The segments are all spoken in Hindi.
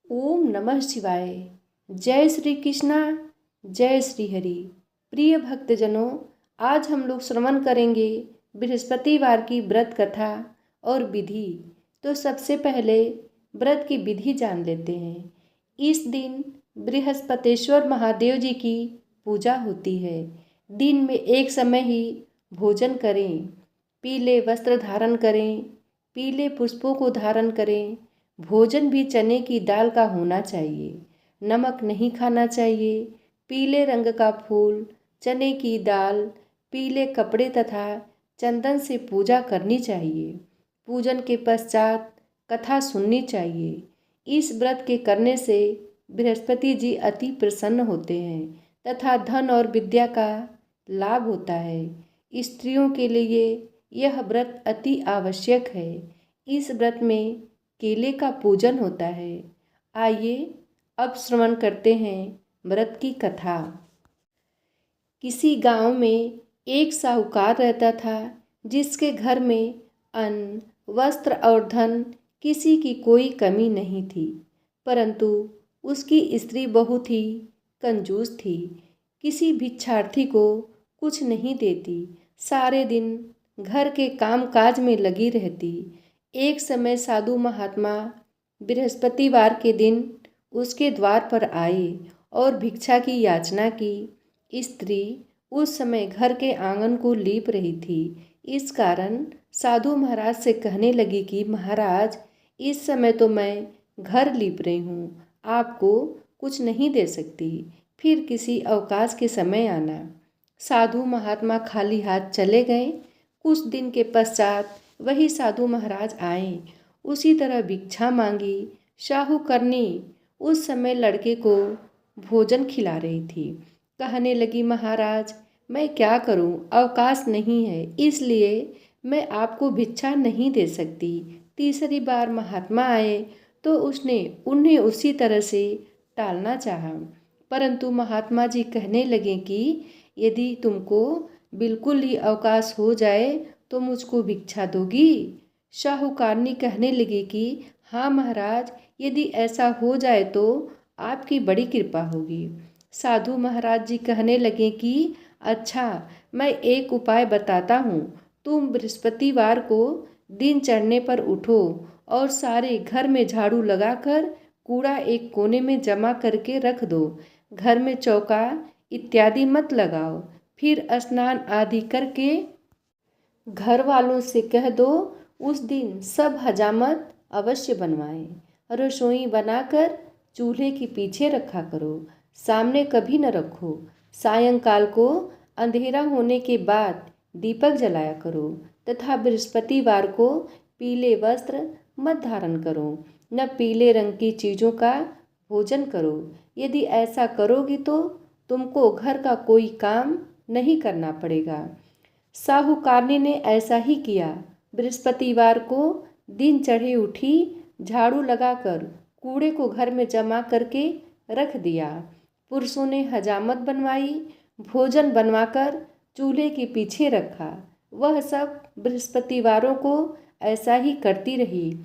ओम नमः शिवाय। जय श्री कृष्णा। जय श्री हरि। प्रिय भक्तजनों, आज हम लोग श्रवण करेंगे बृहस्पतिवार की व्रत कथा और विधि। तो सबसे पहले व्रत की विधि जान लेते हैं। इस दिन बृहस्पतेश्वर महादेव जी की पूजा होती है। दिन में एक समय ही भोजन करें, पीले वस्त्र धारण करें, पीले पुष्पों को धारण करें। भोजन भी चने की दाल का होना चाहिए। नमक नहीं खाना चाहिए। पीले रंग का फूल, चने की दाल, पीले कपड़े तथा चंदन से पूजा करनी चाहिए। पूजन के पश्चात कथा सुननी चाहिए। इस व्रत के करने से बृहस्पति जी अति प्रसन्न होते हैं तथा धन और विद्या का लाभ होता है। स्त्रियों के लिए यह व्रत अति आवश्यक है। इस व्रत में केले का पूजन होता है। आइए अब श्रवण करते हैं व्रत की कथा। किसी गांव में एक साहूकार रहता था, जिसके घर में अन्न, वस्त्र और धन किसी की कोई कमी नहीं थी। परंतु उसकी स्त्री बहुत ही कंजूस थी। किसी भिक्षार्थी को कुछ नहीं देती, सारे दिन घर के कामकाज में लगी रहती। एक समय साधु महात्मा बृहस्पतिवार के दिन उसके द्वार पर आए और भिक्षा की याचना की। स्त्री उस समय घर के आंगन को लीप रही थी। इस कारण साधु महाराज से कहने लगी कि महाराज, इस समय तो मैं घर लीप रही हूँ, आपको कुछ नहीं दे सकती, फिर किसी अवकाश के समय आना। साधु महात्मा खाली हाथ चले गए। कुछ दिन के पश्चात वही साधु महाराज आए। उसी तरह भिक्षा मांगी। शाहूकरनी उस समय लड़के को भोजन खिला रही थी। कहने लगी, महाराज, मैं क्या करूं, अवकाश नहीं है, इसलिए मैं आपको भिक्षा नहीं दे सकती। तीसरी बार महात्मा आए तो उसने उन्हें उसी तरह से टालना चाहा, परंतु महात्मा जी कहने लगे कि यदि तुमको बिल्कुल ही अवकाश हो जाए तो मुझको भिक्षा दोगी। शाहूकारनी कहने लगी कि हाँ महाराज, यदि ऐसा हो जाए तो आपकी बड़ी कृपा होगी। साधु महाराज जी कहने लगे कि अच्छा, मैं एक उपाय बताता हूँ। तुम बृहस्पतिवार को दिन चढ़ने पर उठो और सारे घर में झाड़ू लगाकर कूड़ा एक कोने में जमा करके रख दो। घर में चौका इत्यादि मत लगाओ। फिर स्नान आदि करके घर वालों से कह दो उस दिन सब हजामत अवश्य बनवाएं। रसोई बनाकर चूल्हे के पीछे रखा करो, सामने कभी न रखो। सायंकाल को अंधेरा होने के बाद दीपक जलाया करो तथा बृहस्पतिवार को पीले वस्त्र मत धारण करो, न पीले रंग की चीज़ों का भोजन करो। यदि ऐसा करोगी तो तुमको घर का कोई काम नहीं करना पड़ेगा। साहूकारनी ने ऐसा ही किया। बृहस्पतिवार को दिन चढ़े उठी, झाड़ू लगाकर कूड़े को घर में जमा करके रख दिया। पुरुषों ने हजामत बनवाई, भोजन बनवाकर चूल्हे के पीछे रखा। वह सब बृहस्पतिवारों को ऐसा ही करती रही।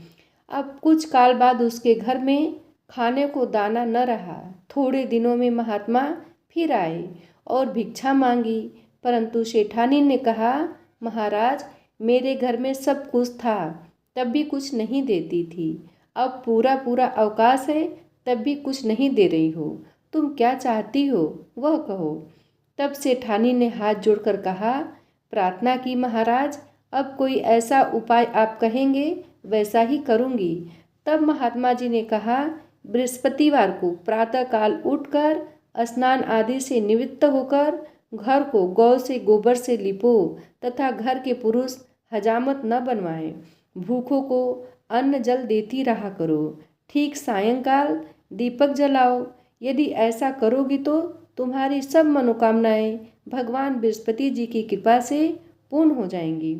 अब कुछ काल बाद उसके घर में खाने को दाना न रहा। थोड़े दिनों में महात्मा फिर आए और भिक्षा मांगी, परंतु सेठानी ने कहा, महाराज, मेरे घर में सब कुछ था, तब भी कुछ नहीं देती थी। अब पूरा पूरा अवकाश है, तब भी कुछ नहीं दे रही हो। तुम क्या चाहती हो वह कहो। तब सेठानी ने हाथ जोड़कर कहा, प्रार्थना की महाराज, अब कोई ऐसा उपाय आप कहेंगे वैसा ही करूँगी। तब महात्मा जी ने कहा, बृहस्पतिवार को प्रातःकाल उठकर स्नान आदि से निवृत्त होकर घर को गौ से गोबर से लिपो तथा घर के पुरुष हजामत न बनवाएं। भूखों को अन्न जल देती रहा करो। ठीक सायंकाल दीपक जलाओ। यदि ऐसा करोगी तो तुम्हारी सब मनोकामनाएं भगवान बृहस्पति जी की कृपा से पूर्ण हो जाएंगी।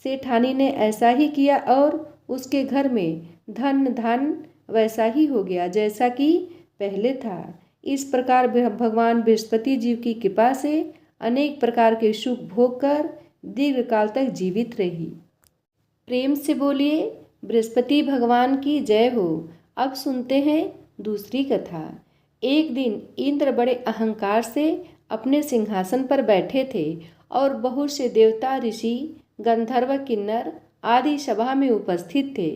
सेठानी ने ऐसा ही किया और उसके घर में धन धन वैसा ही हो गया जैसा कि पहले था। इस प्रकार भगवान बृहस्पति जी की कृपा से अनेक प्रकार के सुख भोग कर दीर्घकाल तक जीवित रही। प्रेम से बोलिए बृहस्पति भगवान की जय हो। अब सुनते हैं दूसरी कथा। एक दिन इंद्र बड़े अहंकार से अपने सिंहासन पर बैठे थे और बहुत से देवता, ऋषि, गंधर्व, किन्नर आदि सभा में उपस्थित थे।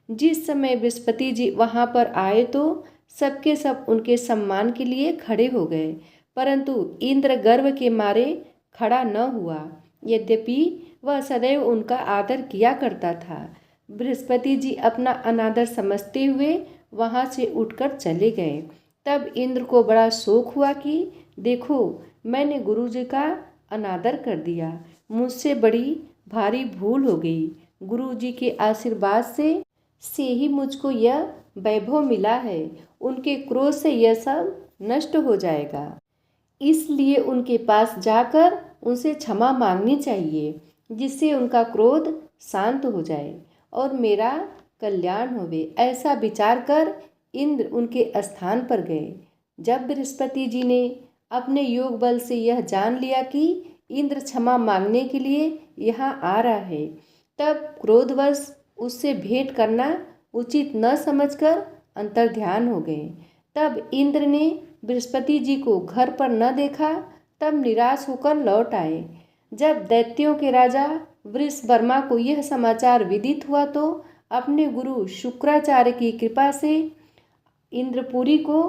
जिस समय बृहस्पति जी वहां पर आए तो सबके सब उनके सम्मान के लिए खड़े हो गए, परंतु इंद्र गर्व के मारे खड़ा न हुआ। यद्यपि वह सदैव उनका आदर किया करता था। बृहस्पति जी अपना अनादर समझते हुए वहां से उठकर चले गए। तब इंद्र को बड़ा शोक हुआ कि देखो, मैंने गुरु जी का अनादर कर दिया, मुझसे बड़ी भारी भूल हो गई। गुरु जी के आशीर्वाद से ही मुझको यह वैभव मिला है। उनके क्रोध से यह सब नष्ट हो जाएगा, इसलिए उनके पास जाकर उनसे क्षमा मांगनी चाहिए, जिससे उनका क्रोध शांत हो जाए और मेरा कल्याण होवे। ऐसा विचार कर इंद्र उनके स्थान पर गए। जब बृहस्पति जी ने अपने योग बल से यह जान लिया कि इंद्र क्षमा मांगने के लिए यहाँ आ रहा है, तब क्रोधवश उससे भेंट करना उचित न समझकर अंतर्ध्यान हो गए। तब इंद्र ने बृहस्पति जी को घर पर न देखा, तब निराश होकर लौट आए। जब दैत्यों के राजा वृषवर्मा को यह समाचार विदित हुआ तो अपने गुरु शुक्राचार्य की कृपा से इंद्रपुरी को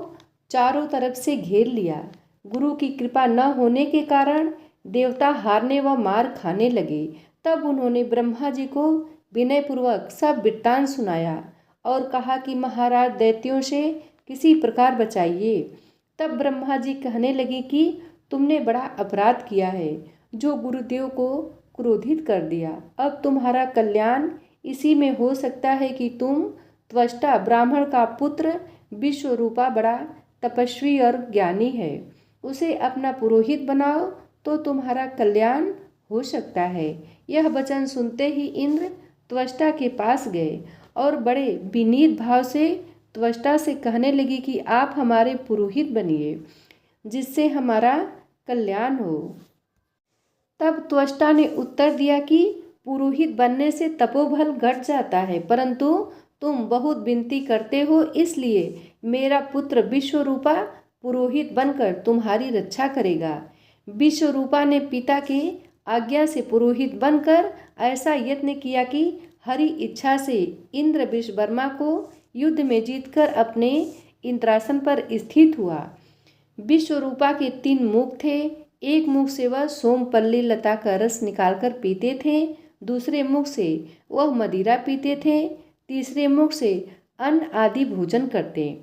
चारों तरफ से घेर लिया। गुरु की कृपा न होने के कारण देवता हारने व मार खाने लगे। तब उन्होंने ब्रह्मा जी को विनयपूर्वक सब वृत्तांत सुनाया और कहा कि महाराज, दैत्यों से किसी प्रकार बचाइए। तब ब्रह्मा जी कहने लगे कि तुमने बड़ा अपराध किया है, जो गुरुदेव को क्रोधित कर दिया। अब तुम्हारा कल्याण इसी में हो सकता है कि तुम त्वष्टा ब्राह्मण का पुत्र विश्वरूपा बड़ा तपस्वी और ज्ञानी है, उसे अपना पुरोहित बनाओ तो तुम्हारा कल्याण हो सकता है। यह वचन सुनते ही इंद्र त्वष्टा के पास गए और बड़े विनीत भाव से त्वष्टा से कहने लगी कि आप हमारे पुरोहित बनिए, जिससे हमारा कल्याण हो। तब त्वष्टा ने उत्तर दिया कि पुरोहित बनने से तपोबल घट जाता है, परंतु तुम बहुत विनती करते हो, इसलिए मेरा पुत्र विश्वरूपा पुरोहित बनकर तुम्हारी रक्षा करेगा। विश्वरूपा ने पिता की आज्ञा से पुरोहित बनकर ऐसा यत्न किया कि हरि इच्छा से इंद्र विश्ववर्मा को युद्ध में जीतकर अपने इंद्रासन पर स्थित हुआ। विश्वरूपा के 3 मुख थे। एक मुख से वह सोमपल्ली लता का रस निकालकर पीते थे, दूसरे मुख से वह मदिरा पीते थे, तीसरे मुख से अन्न आदि भोजन करते।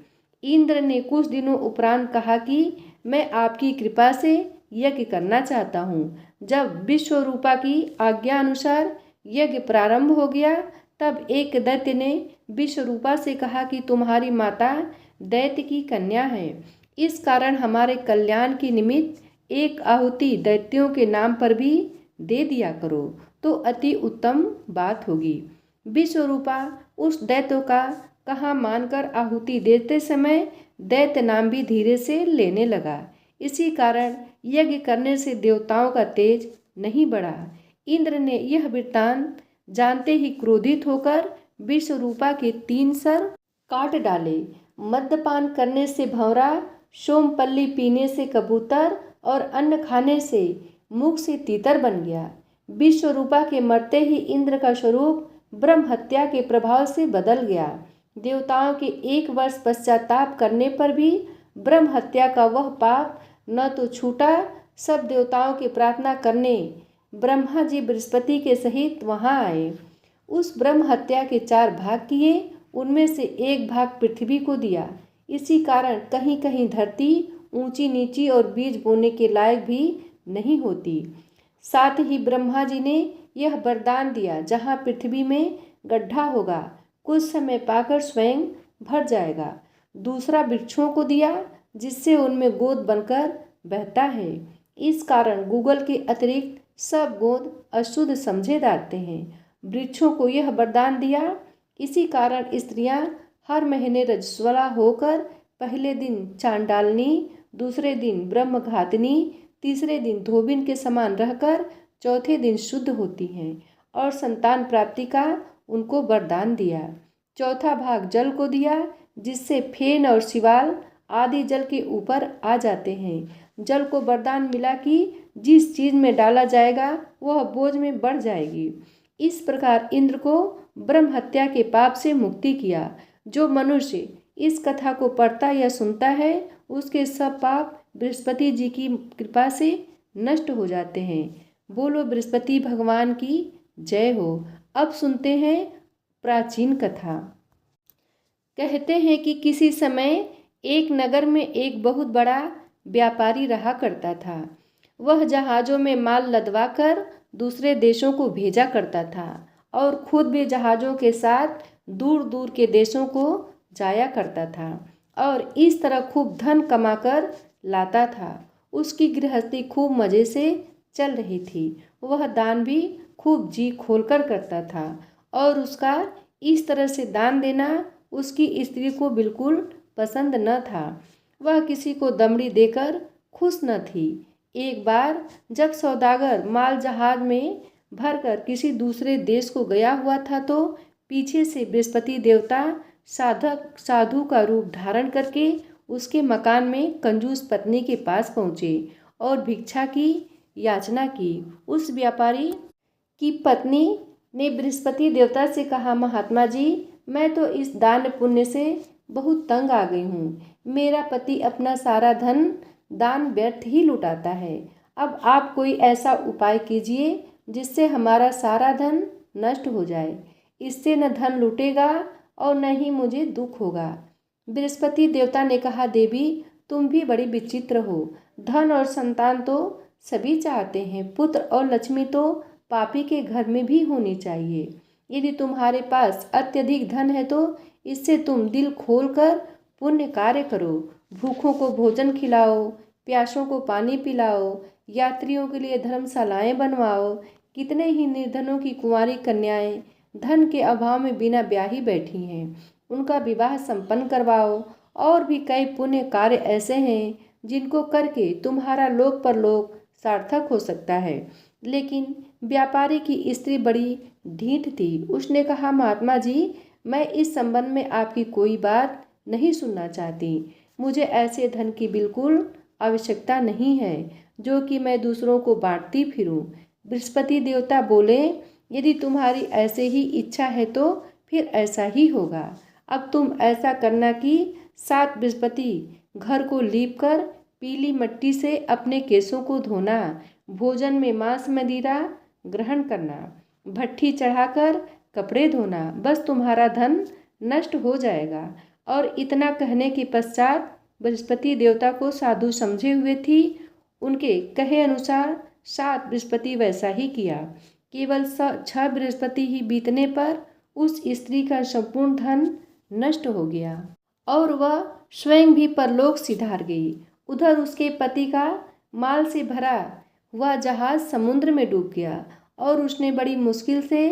इंद्र ने कुछ दिनों उपरांत कहा कि मैं आपकी कृपा से यज्ञ करना चाहता हूँ। जब विश्वरूपा की आज्ञा अनुसार यज्ञ प्रारंभ हो गया, तब एक दैत्य ने विश्वरूपा से कहा कि तुम्हारी माता दैत्य की कन्या है, इस कारण हमारे कल्याण के निमित्त एक आहुति दैत्यों के नाम पर भी दे दिया करो तो अति उत्तम बात होगी। विश्वरूपा उस दैत्य का कहा मानकर आहुति देते समय दैत्य नाम भी धीरे से लेने लगा। इसी कारण यज्ञ करने से देवताओं का तेज नहीं बढ़ा। इंद्र ने यह वृत्तांत जानते ही क्रोधित होकर विश्वरूपा के 3 सर काट डाले। मद्यपान करने से भंवरा, सोमपल्ली पीने से कबूतर और अन्न खाने से मुख से तीतर बन गया। विश्वरूपा के मरते ही इंद्र का स्वरूप ब्रह्म हत्या के प्रभाव से बदल गया। देवताओं के 1 वर्ष पश्चाताप करने पर भी ब्रह्म हत्या का वह पाप न तो छूटा। सब देवताओं की प्रार्थना करने ब्रह्मा जी बृहस्पति के सहित वहां आए। उस ब्रह्म हत्या के 4 भाग किए, उनमें से 1 भाग पृथ्वी को दिया। इसी कारण कहीं कहीं धरती ऊंची नीची और बीज बोने के लायक भी नहीं होती। साथ ही ब्रह्मा जी ने यह वरदान दिया, जहाँ पृथ्वी में गड्ढा होगा कुछ समय पाकर स्वयं भर जाएगा। दूसरा वृक्षों को दिया, जिससे उनमें गोद बनकर बहता है। इस कारण गूगल के अतिरिक्त सब गोद अशुद्ध समझे जाते हैं। वृक्षों को यह वरदान दिया, इसी कारण स्त्रियां हर महीने रजस्वला होकर पहले दिन चांडालनी, दूसरे दिन ब्रह्मघातिनी, तीसरे दिन धोबिन के समान रहकर चौथे दिन शुद्ध होती हैं और संतान प्राप्ति का उनको वरदान दिया। चौथा भाग जल को दिया, जिससे फेन और शिवाल आदि जल के ऊपर आ जाते हैं। जल को वरदान मिला कि जिस चीज में डाला जाएगा वह बोझ में बढ़ जाएगी। इस प्रकार इंद्र को ब्रह्म हत्या के पाप से मुक्ति किया। जो मनुष्य इस कथा को पढ़ता या सुनता है उसके सब पाप बृहस्पति जी की कृपा से नष्ट हो जाते हैं। बोलो बृहस्पति भगवान की जय हो। अब सुनते हैं प्राचीन कथा। कहते हैं कि किसी समय एक नगर में एक बहुत बड़ा व्यापारी रहा करता था। वह जहाज़ों में माल लदवाकर दूसरे देशों को भेजा करता था और खुद भी जहाज़ों के साथ दूर दूर के देशों को जाया करता था और इस तरह खूब धन कमाकर लाता था। उसकी गृहस्थी खूब मज़े से चल रही थी। वह दान भी खूब जी खोलकर करता था और उसका इस तरह से दान देना उसकी स्त्री को बिल्कुल पसंद न था। वह किसी को दमड़ी देकर खुश न थी। एक बार जब सौदागर माल जहाज में भरकर किसी दूसरे देश को गया हुआ था तो पीछे से बृहस्पति देवता साधु का रूप धारण करके उसके मकान में कंजूस पत्नी के पास पहुँचे और भिक्षा की याचना की। उस व्यापारी की पत्नी ने बृहस्पति देवता से कहा, महात्मा जी, मैं तो इस दान पुण्य से बहुत तंग आ गई हूँ। मेरा पति अपना सारा धन दान व्यर्थ ही लुटाता है। अब आप कोई ऐसा उपाय कीजिए जिससे हमारा सारा धन नष्ट हो जाए। इससे न धन लूटेगा और न ही मुझे दुख होगा। बृहस्पति देवता ने कहा, देवी, तुम भी बड़ी विचित्र हो। धन और संतान तो सभी चाहते हैं। पुत्र और लक्ष्मी तो पापी के घर में भी होनी चाहिए। यदि तुम्हारे पास अत्यधिक धन है तो इससे तुम दिल खोलकर पुण्य कार्य करो। भूखों को भोजन खिलाओ, प्यासों को पानी पिलाओ, यात्रियों के लिए धर्मशालाएं बनवाओ। कितने ही निर्धनों की कुंवारी कन्याएं धन के अभाव में बिना ब्याही बैठी हैं, उनका विवाह संपन्न करवाओ। और भी कई पुण्य कार्य ऐसे हैं जिनको करके तुम्हारा लोक परलोक सार्थक हो सकता है। लेकिन व्यापारी की स्त्री बड़ी ढीठ थी। उसने कहा, महात्मा जी, मैं इस संबंध में आपकी कोई बात नहीं सुनना चाहती। मुझे ऐसे धन की बिल्कुल आवश्यकता नहीं है जो कि मैं दूसरों को बांटती फिरूं। बृहस्पति देवता बोले, यदि तुम्हारी ऐसे ही इच्छा है तो फिर ऐसा ही होगा। अब तुम ऐसा करना कि 7 बृहस्पति घर को लीपकर पीली मिट्टी से अपने केशों को धोना, भोजन में मांस मदिरा ग्रहण करना, भट्ठी चढ़ाकर कपड़े धोना। बस तुम्हारा धन नष्ट हो जाएगा। और इतना कहने के पश्चात बृहस्पति देवता को साधु समझे हुए थी। उनके कहे अनुसार 7 बृहस्पति वैसा ही किया। केवल 6 बृहस्पति ही बीतने पर उस स्त्री का संपूर्ण धन नष्ट हो गया और वह स्वयं भी परलोक सिधार गई। उधर उसके पति का माल से भरा हुआ जहाज समुद्र में डूब गया और उसने बड़ी मुश्किल से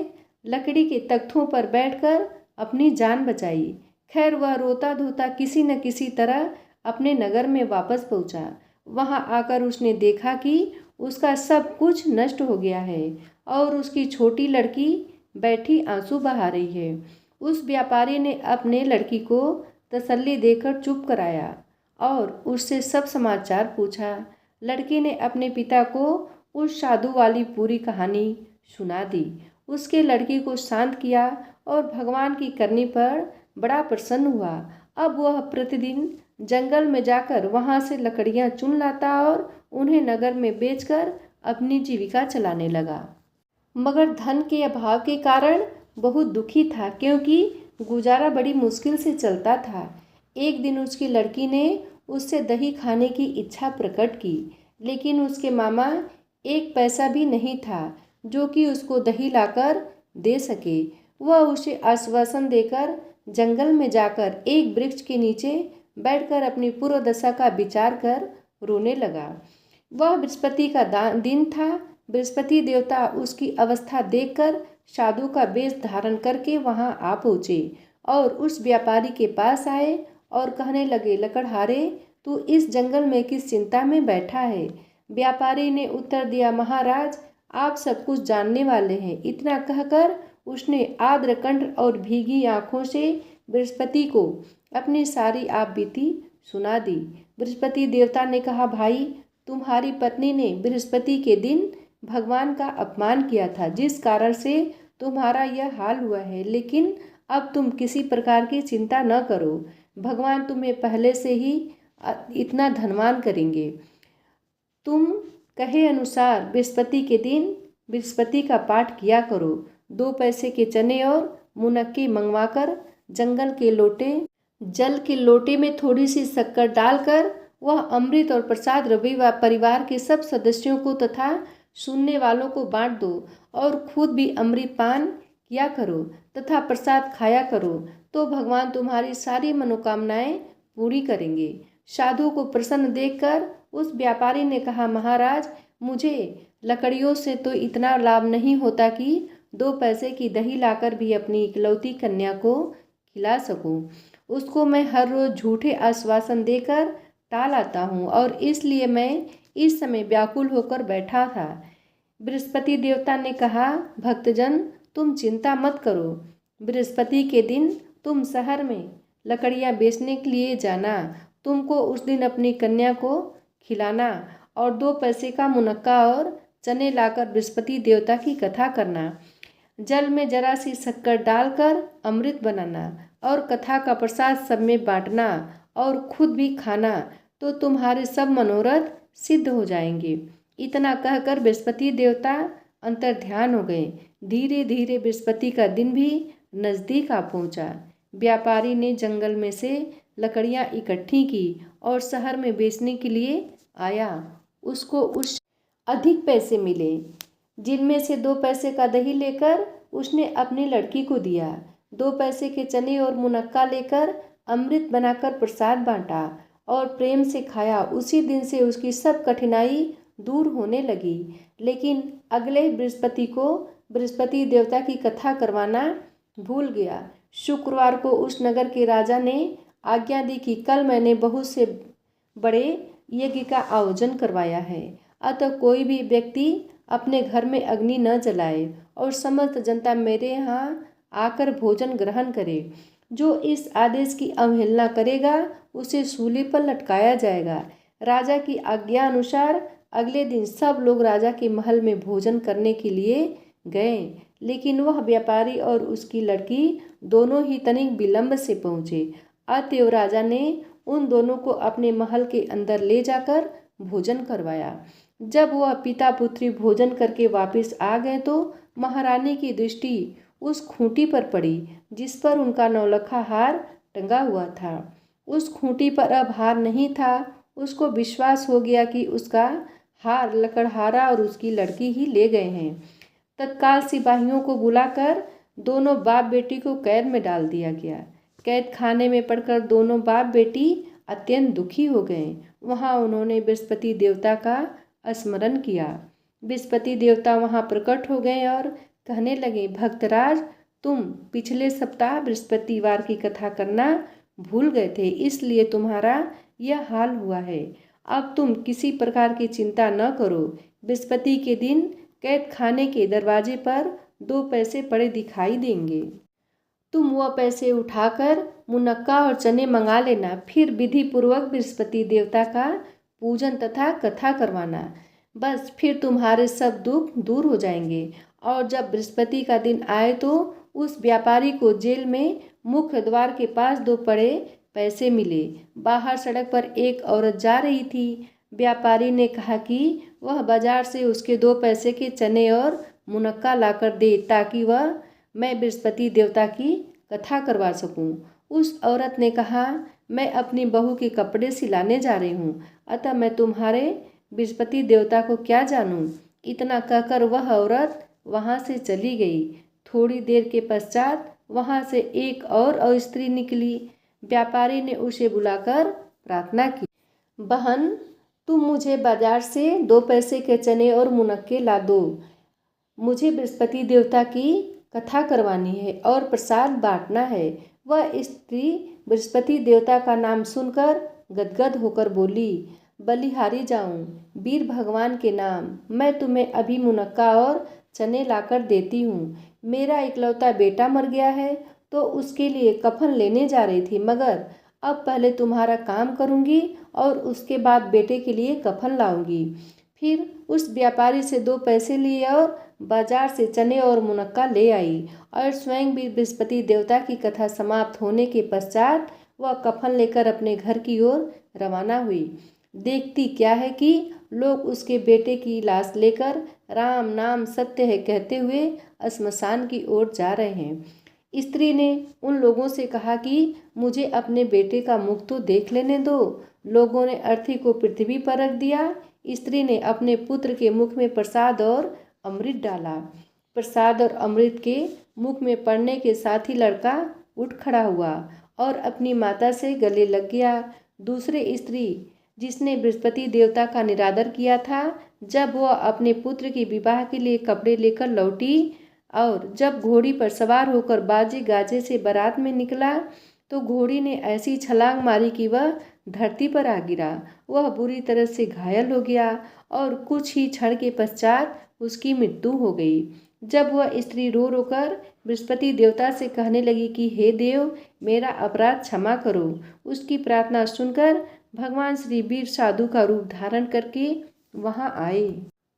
लकड़ी के तख्तों पर बैठकर अपनी जान बचाई। खैर, वह रोता धोता किसी न किसी तरह अपने नगर में वापस पहुंचा। वहां आकर उसने देखा कि उसका सब कुछ नष्ट हो गया है और उसकी छोटी लड़की बैठी आंसू बहा रही है। उस व्यापारी ने अपने लड़की को तसल्ली देकर चुप कराया और उससे सब समाचार पूछा। लड़की ने अपने पिता को उस साधु वाली पूरी कहानी सुना दी। उसके लड़की को शांत किया और भगवान की करनी पर बड़ा प्रसन्न हुआ। अब वह प्रतिदिन जंगल में जाकर वहां से लकड़ियां चुन लाता और उन्हें नगर में बेचकर अपनी जीविका चलाने लगा। मगर धन के अभाव के कारण बहुत दुखी था, क्योंकि गुजारा बड़ी मुश्किल से चलता था। एक दिन उसकी लड़की ने उससे दही खाने की इच्छा प्रकट की, लेकिन उसके मामा एक पैसा भी नहीं था जो कि उसको दही लाकर दे सके। वह उसे आश्वासन देकर जंगल में जाकर एक वृक्ष के नीचे बैठकर अपनी पूर्व दशा का विचार कर रोने लगा। वह बृहस्पति का दिन था। बृहस्पति देवता उसकी अवस्था देखकर साधु का वेश धारण करके वहां आ पहुँचे और उस व्यापारी के पास आए और कहने लगे, लकड़हारे, तू इस जंगल में किस चिंता में बैठा है? व्यापारी ने उत्तर दिया, महाराज, आप सब कुछ जानने वाले हैं। इतना कहकर उसने आर्द्र कंठ और भीगी आंखों से बृहस्पति को अपनी सारी आप बीती सुना दी। बृहस्पति देवता ने कहा, भाई, तुम्हारी पत्नी ने बृहस्पति के दिन भगवान का अपमान किया था, जिस कारण से तुम्हारा यह हाल हुआ है। लेकिन अब तुम किसी प्रकार की चिंता न करो, भगवान तुम्हें पहले से ही इतना धनवान करेंगे। तुम कहे अनुसार बृहस्पति के दिन बृहस्पति का पाठ किया करो। 2 पैसे के चने और मुनक्के मंगवाकर जल के लोटे में थोड़ी सी शक्कर डालकर वह अमृत और प्रसाद रविवार परिवार के सब सदस्यों को तथा सुनने वालों को बांट दो और खुद भी अमृत पान किया करो तथा प्रसाद खाया करो, तो भगवान तुम्हारी सारी मनोकामनाएं पूरी करेंगे। साधु को प्रसन्न देखकर उस व्यापारी ने कहा, महाराज, मुझे लकड़ियों से तो इतना लाभ नहीं होता कि 2 पैसे की दही लाकर भी अपनी इकलौती कन्या को खिला सकूं। उसको मैं हर रोज झूठे आश्वासन देकर टाल आता हूँ और इसलिए मैं इस समय व्याकुल होकर बैठा था। बृहस्पति देवता ने कहा, भक्तजन, तुम चिंता मत करो। बृहस्पति के दिन तुम शहर में लकड़ियाँ बेचने के लिए जाना। तुमको उस दिन अपनी कन्या को खिलाना और 2 पैसे का मुनक्का और चने लाकर बृहस्पति देवता की कथा करना। जल में जरा सी शक्कर डालकर अमृत बनाना और कथा का प्रसाद सब में बांटना और खुद भी खाना, तो तुम्हारे सब मनोरथ सिद्ध हो जाएंगे। इतना कहकर बृहस्पति देवता अंतर्ध्यान हो गए। धीरे धीरे बृहस्पति का दिन भी नज़दीक आ पहुंचा। व्यापारी ने जंगल में से लकड़ियां इकट्ठी की और शहर में बेचने के लिए आया। उसको उस अधिक पैसे मिले, जिनमें से 2 पैसे का दही लेकर उसने अपनी लड़की को दिया। 2 पैसे के चने और मुनक्का लेकर अमृत बनाकर प्रसाद बांटा और प्रेम से खाया। उसी दिन से उसकी सब कठिनाई दूर होने लगी। लेकिन अगले बृहस्पति को बृहस्पति देवता की कथा करवाना भूल गया। शुक्रवार को उस नगर के राजा ने आज्ञा दी कि कल मैंने बहुत से बड़े यज्ञ का आयोजन करवाया है, अतः कोई भी व्यक्ति अपने घर में अग्नि न जलाए और समस्त जनता मेरे यहाँ आकर भोजन ग्रहण करे। जो इस आदेश की अवहेलना करेगा उसे सूली पर लटकाया जाएगा। राजा की आज्ञा अनुसार अगले दिन सब लोग राजा के महल में भोजन करने के लिए गए, लेकिन वह व्यापारी और उसकी लड़की दोनों ही तनिक विलंब से पहुँचे। अतएव राजा ने उन दोनों को अपने महल के अंदर ले जाकर भोजन करवाया। जब वह पिता पुत्री भोजन करके वापस आ गए तो महारानी की दृष्टि उस खूंटी पर पड़ी जिस पर उनका नौलखा हार टंगा हुआ था। उस खूंटी पर अब हार नहीं था। उसको विश्वास हो गया कि उसका हार लकड़हारा और उसकी लड़की ही ले गए हैं। तत्काल सिपाहियों को बुलाकर दोनों बाप बेटी को कैद में डाल दिया गया। कैद खाने में पड़कर दोनों बाप बेटी अत्यंत दुखी हो गए। वहाँ उन्होंने बृहस्पति देवता का स्मरण किया। बृहस्पति देवता वहाँ प्रकट हो गए और कहने लगे, भक्तराज, तुम पिछले सप्ताह बृहस्पतिवार की कथा करना भूल गए थे, इसलिए तुम्हारा यह हाल हुआ है। अब तुम किसी प्रकार की चिंता न करो। बृहस्पति के दिन कैद खाने के दरवाजे पर 2 पैसे पड़े दिखाई देंगे। तुम वह पैसे उठाकर मुनक्का और चने मंगा लेना। फिर विधि पूर्वक बृहस्पति देवता का पूजन तथा कथा करवाना। बस फिर तुम्हारे सब दुख दूर हो जाएंगे। और जब बृहस्पति का दिन आए तो उस व्यापारी को जेल में मुख्य द्वार के पास 2 पड़े पैसे मिले। बाहर सड़क पर एक औरत जा रही थी। व्यापारी ने कहा कि वह बाजार से उसके 2 पैसे के चने और मुनक्का लाकर दे ताकि मैं बृहस्पति देवता की कथा करवा सकूं। उस औरत ने कहा, मैं अपनी बहू के कपड़े सिलाने जा रही हूँ, अतः मैं तुम्हारे बृहस्पति देवता को क्या जानूं। इतना कहकर वह औरत वहाँ से चली गई। थोड़ी देर के पश्चात वहाँ से एक और स्त्री निकली। व्यापारी ने उसे बुलाकर प्रार्थना की, बहन, तुम मुझे बाजार से 2 पैसे के चने और मुनक्के ला दो। मुझे बृहस्पति देवता की कथा करवानी है और प्रसाद बांटना है। वह स्त्री बृहस्पति देवता का नाम सुनकर गदगद होकर बोली, बलिहारी जाऊं, वीर भगवान के नाम, मैं तुम्हें अभी मुनक्का और चने लाकर देती हूँ। मेरा इकलौता बेटा मर गया है, तो उसके लिए कफन लेने जा रही थी, मगर अब पहले तुम्हारा काम करूँगी और उसके बाद बेटे के लिए कफन लाऊंगी। फिर उस व्यापारी से 2 पैसे लिए और बाजार से चने और मुनक्का ले आई और स्वयं भी बृहस्पति देवता की कथा समाप्त होने के पश्चात वह कफन लेकर अपने घर की ओर रवाना हुई। देखती क्या है कि लोग उसके बेटे की लाश लेकर राम नाम सत्य है कहते हुए श्मशान की ओर जा रहे हैं। स्त्री ने उन लोगों से कहा कि मुझे अपने बेटे का मुख तो देख लेने दो। लोगों ने अर्थी को पृथ्वी पर रख दिया। स्त्री ने अपने पुत्र के मुख में प्रसाद और अमृत डाला। प्रसाद और अमृत के मुख में पड़ने के साथ ही लड़का उठ खड़ा हुआ और अपनी माता से गले लग गया। दूसरे स्त्री जिसने बृहस्पति देवता का निरादर किया था, जब वह अपने पुत्र के विवाह के लिए कपड़े लेकर लौटी और जब घोड़ी पर सवार होकर बाजे गाजे से बारात में निकला, तो घोड़ी ने ऐसी छलांग मारी कि वह धरती पर आ गिरा। वह बुरी तरह से घायल हो गया और कुछ ही क्षण के पश्चात उसकी मृत्यु हो गई। जब वह स्त्री रो रो कर बृहस्पति देवता से कहने लगी कि हे देव, मेरा अपराध क्षमा करो, उसकी प्रार्थना सुनकर भगवान श्री वीर साधु का रूप धारण करके वहाँ आए।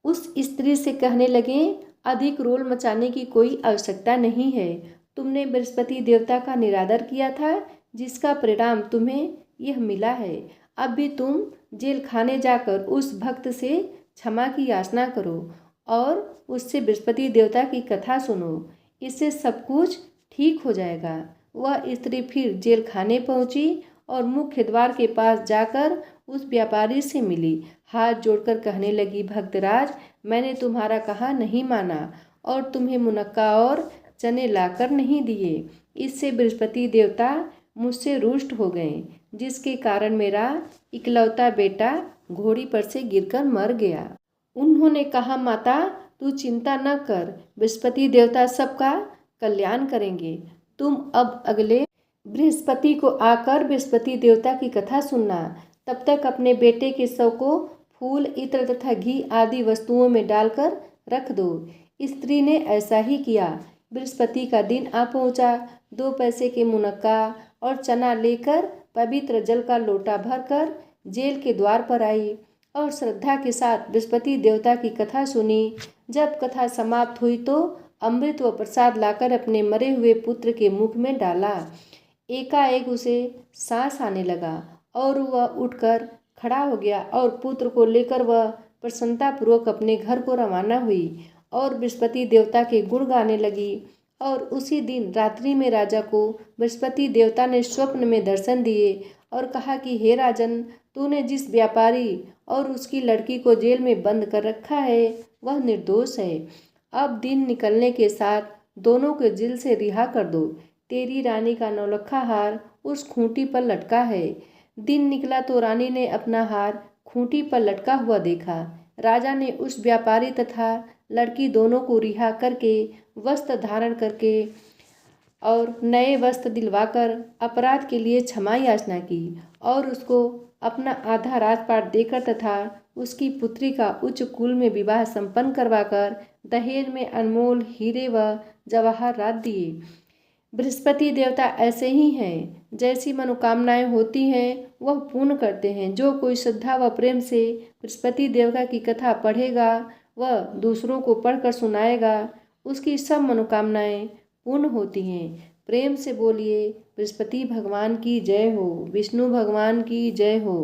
उस स्त्री से कहने लगे, अधिक रोल मचाने की कोई आवश्यकता नहीं है। तुमने बृहस्पति देवता का निरादर किया था, जिसका परिणाम तुम्हें यह मिला है। अब भी तुम जेल खाने जाकर उस भक्त से क्षमा की याचना करो और उससे बृहस्पति देवता की कथा सुनो, इससे सब कुछ ठीक हो जाएगा। वह स्त्री फिर जेल खाने पहुंची और मुख्य द्वार के पास जाकर उस व्यापारी से मिली। हाथ जोड़कर कहने लगी, भक्तराज, मैंने तुम्हारा कहा नहीं माना और तुम्हें मुनक्का और चने लाकर नहीं दिए। इससे बृहस्पति देवता मुझसे रुष्ट हो गए, जिसके कारण मेरा इकलौता बेटा घोड़ी पर से गिरकर मर गया। उन्होंने कहा, माता तू चिंता न कर, बृहस्पति देवता सबका कल्याण करेंगे। तुम अब अगले बृहस्पति को आकर बृहस्पति देवता की कथा सुनना। तब तक अपने बेटे के शव को फूल, इत्र तथा घी आदि वस्तुओं में डालकर रख दो। स्त्री ने ऐसा ही किया। बृहस्पति का दिन आ पहुंचा। 2 पैसे के मुनक्का और चना लेकर पवित्र जल का लोटा भरकर जेल के द्वार पर आई और श्रद्धा के साथ बृहस्पति देवता की कथा सुनी। जब कथा समाप्त हुई तो अमृत व प्रसाद लाकर अपने मरे हुए पुत्र के मुख में डाला। एकाएक उसे सांस आने लगा और वह उठकर खड़ा हो गया और पुत्र को लेकर वह प्रसन्नतापूर्वक अपने घर को रवाना हुई और बृहस्पति देवता के गुण गाने लगी। और उसी दिन रात्रि में राजा को बृहस्पति देवता ने स्वप्न में दर्शन दिए और कहा कि हे राजन, तूने जिस व्यापारी और उसकी लड़की को जेल में बंद कर रखा है वह निर्दोष है। अब दिन निकलने के साथ दोनों को जेल से रिहा कर दो। तेरी रानी का नौलखा हार उस खूंटी पर लटका है। दिन निकला तो रानी ने अपना हार खूंटी पर लटका हुआ देखा। राजा ने उस व्यापारी तथा लड़की दोनों को रिहा करके वस्त्र धारण करके और नए वस्त्र दिलवाकर अपराध के लिए क्षमा याचना की और उसको अपना आधा राजपाट देकर तथा उसकी पुत्री का उच्च कुल में विवाह संपन्न करवाकर दहेज में अनमोल हीरे व जवाहरात दिए। बृहस्पति देवता ऐसे ही हैं, जैसी मनोकामनाएं होती हैं वह पूर्ण करते हैं। जो कोई श्रद्धा व प्रेम से बृहस्पति देवता की कथा पढ़ेगा वह दूसरों को पढ़कर सुनाएगा, उसकी सब मनोकामनाएं पूर्ण होती हैं। प्रेम से बोलिए, बृहस्पति भगवान की जय हो, विष्णु भगवान की जय हो।